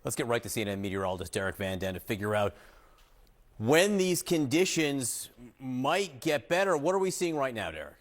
Let's get right to CNN meteorologist Derek Van Den to figure out when these conditions might get better. What are we seeing right now, Derek?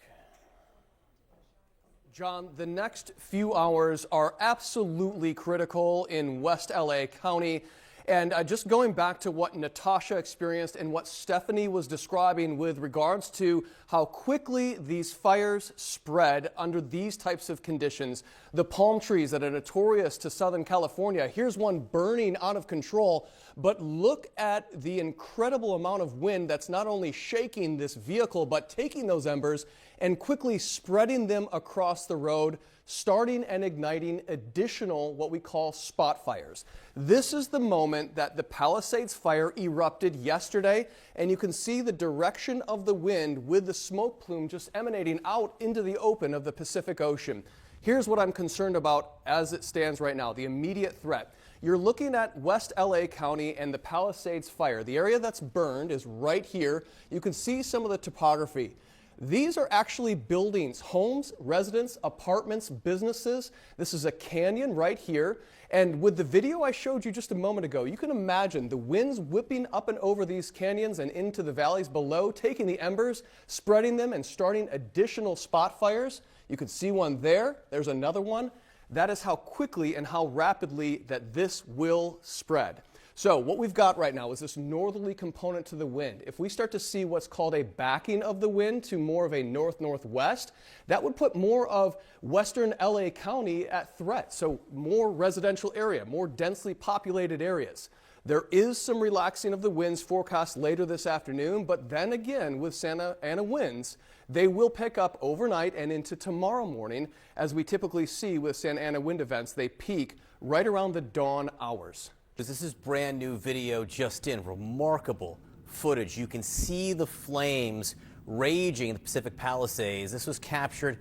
John, the next few hours are absolutely critical in West LA County. And just going back to what Natasha experienced and what Stephanie was describing with regards to how quickly these fires spread under these types of conditions. The palm trees that are notorious to Southern California, here's one burning out of control, but look at the incredible amount of wind that's not only shaking this vehicle, but taking those embers and quickly spreading them across the road, starting and igniting additional what we call spot fires. This is the moment that the Palisades Fire erupted yesterday, and you can see the direction of the wind with the smoke plume just emanating out into the open of the Pacific Ocean. Here's what I'm concerned about as it stands right now, the immediate threat. You're looking at West LA County and the Palisades Fire. The area that's burned is right here. You can see some of the topography. These are actually buildings, homes, residents, apartments, businesses. This is a canyon right here. And with the video I showed you just a moment ago, you can imagine the winds whipping up and over these canyons and into the valleys below, taking the embers, spreading them, and starting additional spot fires. You can see one there. There's another one. That is how quickly and how rapidly that this will spread. So what we've got right now is this northerly component to the wind. If we start to see what's called a backing of the wind to more of a north-northwest, that would put more of western LA County at threat. So more residential area, more densely populated areas. There is some relaxing of the winds forecast later this afternoon, but then again with Santa Ana winds, they will pick up overnight and into tomorrow morning. As we typically see with Santa Ana wind events, they peak right around the dawn hours. This is brand new video just in. Remarkable footage. You can see the flames raging in the Pacific Palisades. This was captured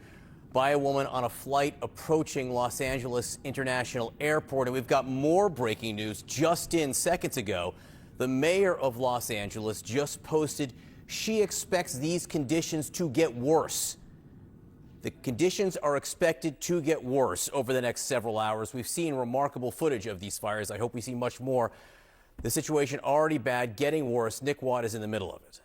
by a woman on a flight approaching Los Angeles International Airport. And we've got more breaking news just in seconds ago. The mayor of Los Angeles just posted she expects these conditions to get worse. The conditions are expected to get worse over the next several hours. We've seen remarkable footage of these fires. I hope we see much more. The situation already bad, getting worse. Nick Watt is in the middle of it.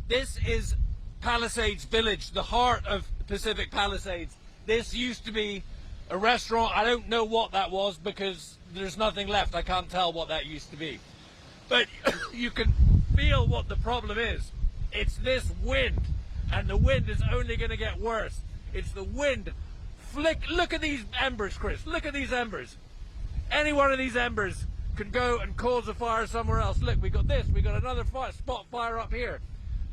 This is Palisades Village, the heart of Pacific Palisades. This used to be a restaurant. I don't know what that was because there's nothing left. I can't tell what that used to be. But you can feel what the problem is. It's this wind. And the wind is only going to get worse. It's the wind. Look at these embers, Chris. Look at these embers. Any one of these embers can go and cause a fire somewhere else. Look, we got this. We got another spot fire up here.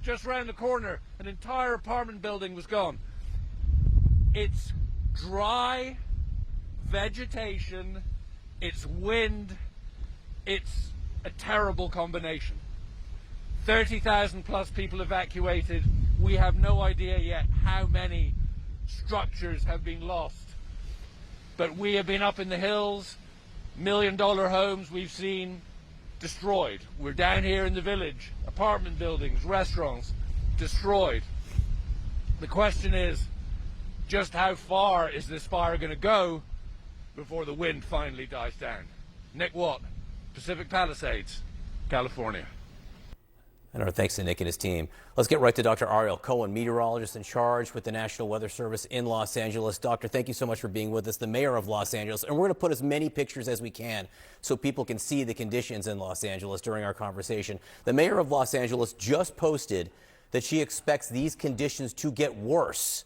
Just around the corner, an entire apartment building was gone. It's dry vegetation. It's wind. It's a terrible combination. 30,000 plus people evacuated. We have no idea yet how many structures have been lost. But we have been up in the hills, $1 million homes we've seen destroyed. We're down here in the village, apartment buildings, restaurants, destroyed. The question is, just how far is this fire going to go before the wind finally dies down? Nick Watt, Pacific Palisades, California. And our thanks to Nick and his team. Let's get right to Dr. Ariel Cohen, meteorologist in charge with the National Weather Service in Los Angeles. Doctor, thank you so much for being with us, the mayor of Los Angeles. And we're going to put as many pictures as we can so people can see the conditions in Los Angeles during our conversation. The mayor of Los Angeles just posted that she expects these conditions to get worse.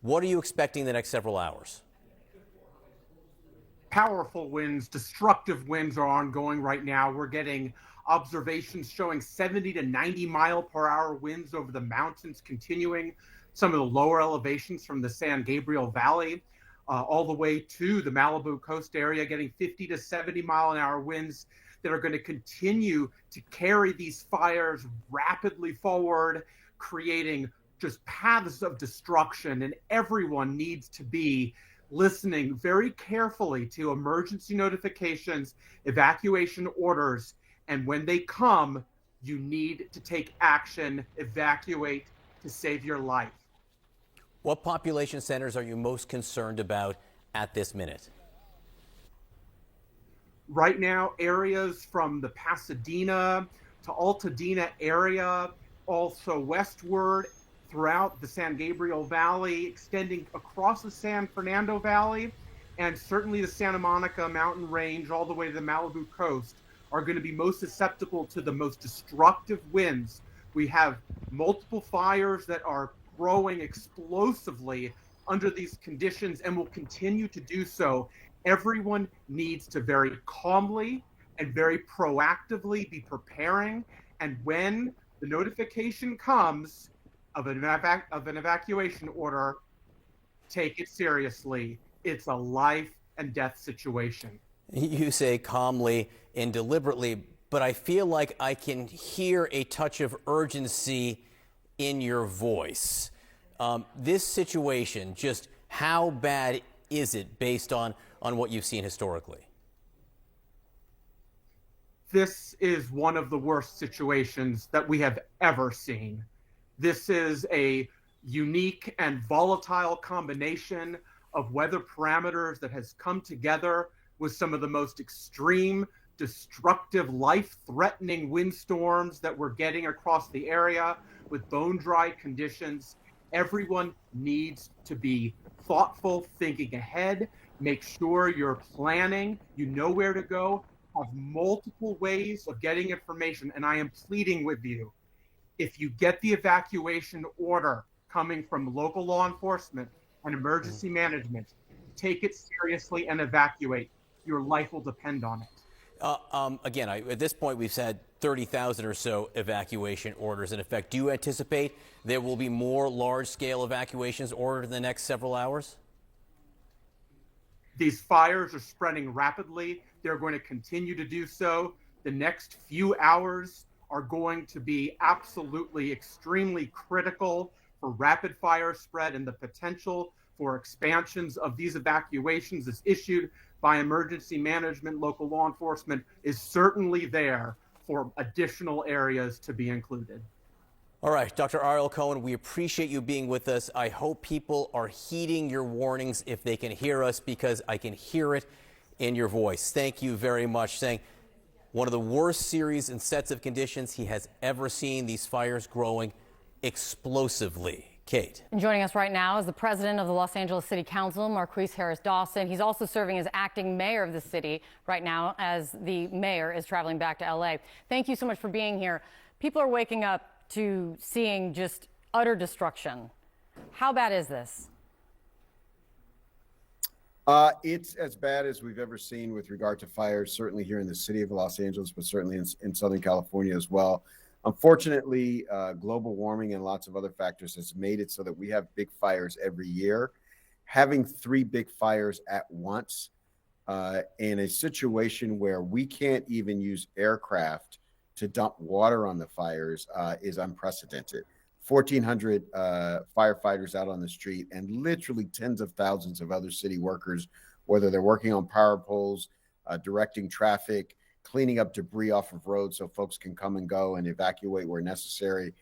What are you expecting the next several hours? Powerful winds, destructive winds are ongoing right now. We're getting observations showing 70 to 90 mile per hour winds over the mountains, continuing some of the lower elevations from the San Gabriel Valley all the way to the Malibu coast area, getting 50 to 70 mile an hour winds that are going to continue to carry these fires rapidly forward, creating just paths of destruction. And everyone needs to be listening very carefully to emergency notifications, evacuation orders, and when they come, you need to take action, evacuate to save your life. What population centers are you most concerned about at this minute? Right now, areas from the Pasadena to Altadena area, also westward throughout the San Gabriel Valley, extending across the San Fernando Valley, and certainly the Santa Monica mountain range all the way to the Malibu coast are going to be most susceptible to the most destructive winds. We have multiple fires that are growing explosively under these conditions and will continue to do so. Everyone needs to very calmly and very proactively be preparing. And when the notification comes of an evacuation order, take it seriously. It's a life and death situation. You say calmly and deliberately, but I feel like I can hear a touch of urgency in your voice. This situation, just how bad is it based on what you've seen historically? This is one of the worst situations that we have ever seen. This is a unique and volatile combination of weather parameters that has come together with some of the most extreme, destructive, life-threatening windstorms that we're getting across the area with bone-dry conditions. Everyone needs to be thoughtful, thinking ahead, make sure you're planning, you know where to go, have multiple ways of getting information. And I am pleading with you, if you get the evacuation order coming from local law enforcement and emergency management, take it seriously and evacuate. Your life will depend on it. Again, at this point, we've had 30,000 or so evacuation orders in effect. Do you anticipate there will be more large-scale evacuations ordered in the next several hours? These fires are spreading rapidly. They're going to continue to do so. The next few hours are going to be absolutely extremely critical for rapid fire spread, and the potential for expansions of these evacuations as issued by emergency management, local law enforcement is certainly there for additional areas to be included. All right, Dr. Ariel Cohen, we appreciate you being with us. I hope people are heeding your warnings if they can hear us, because I can hear it in your voice. Thank you very much. Saying one of the worst series and sets of conditions he has ever seen, these fires growing explosively. Kate. And joining us right now is the president of the Los Angeles City Council, Marquise Harris Dawson. He's also serving as acting mayor of the city right now as the mayor is traveling back to LA. Thank you so much for being here. People are waking up to seeing just utter destruction. How bad is this? It's as bad as we've ever seen with regard to fires, certainly here in the city of Los Angeles, but certainly in Southern California as well. Unfortunately, global warming and lots of other factors has made it so that we have big fires every year. Having 3 big fires at once in a situation where we can't even use aircraft to dump water on the fires is unprecedented. 1,400 firefighters out on the street, and literally tens of thousands of other city workers, whether they're working on power poles, directing traffic, cleaning up debris off of roads so folks can come and go and evacuate where necessary.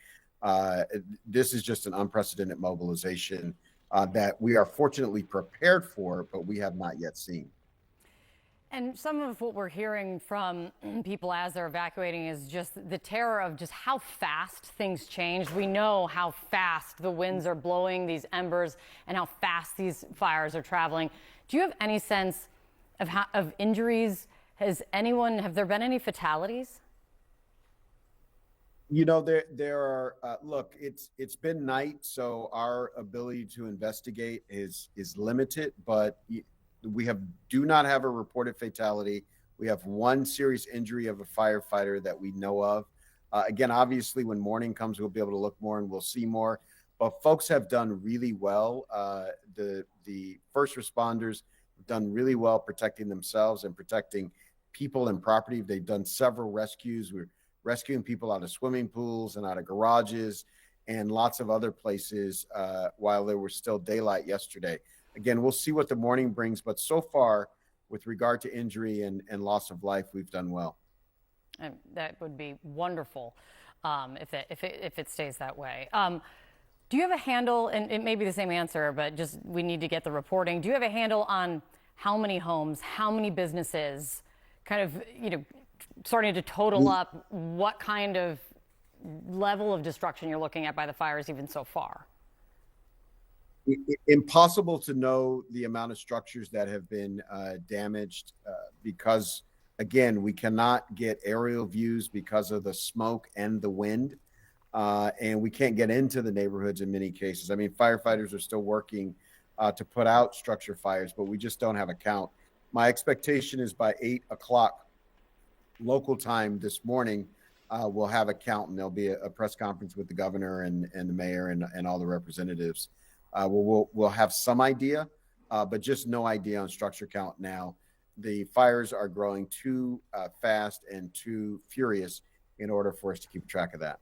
This is just an unprecedented mobilization that we are fortunately prepared for, but we have not yet seen. And some of what we're hearing from people as they're evacuating is just the terror of just how fast things change. We know how fast the winds are blowing these embers and how fast these fires are traveling. Do you have any sense of injuries? Have there been any fatalities? You know, there are, look, it's been night, so our ability to investigate is limited, but we do not have a reported fatality. We have 1 serious injury of a firefighter that we know of. Again, obviously, when morning comes, we'll be able to look more and we'll see more. But folks have done really well. The first responders have done really well protecting themselves and protecting people and property. They've done several rescues. We're rescuing people out of swimming pools and out of garages and lots of other places while there was still daylight yesterday. Again, we'll see what the morning brings, but so far, with regard to injury and loss of life, we've done well. And that would be wonderful if it stays that way. Do you have a handle, and it may be the same answer, but just we need to get the reporting. Do you have a handle on how many homes, how many businesses kind of, starting to total up what kind of level of destruction you're looking at by the fires even so far? Impossible to know the amount of structures that have been damaged because, again, we cannot get aerial views because of the smoke and the wind, and we can't get into the neighborhoods in many cases. I mean, firefighters are still working to put out structure fires, but we just don't have a count. My expectation is by 8 o'clock local time this morning, we'll have a count, and there'll be a press conference with the governor and the mayor and all the representatives. We'll have some idea, but just no idea on structure count now. The fires are growing too fast and too furious in order for us to keep track of that.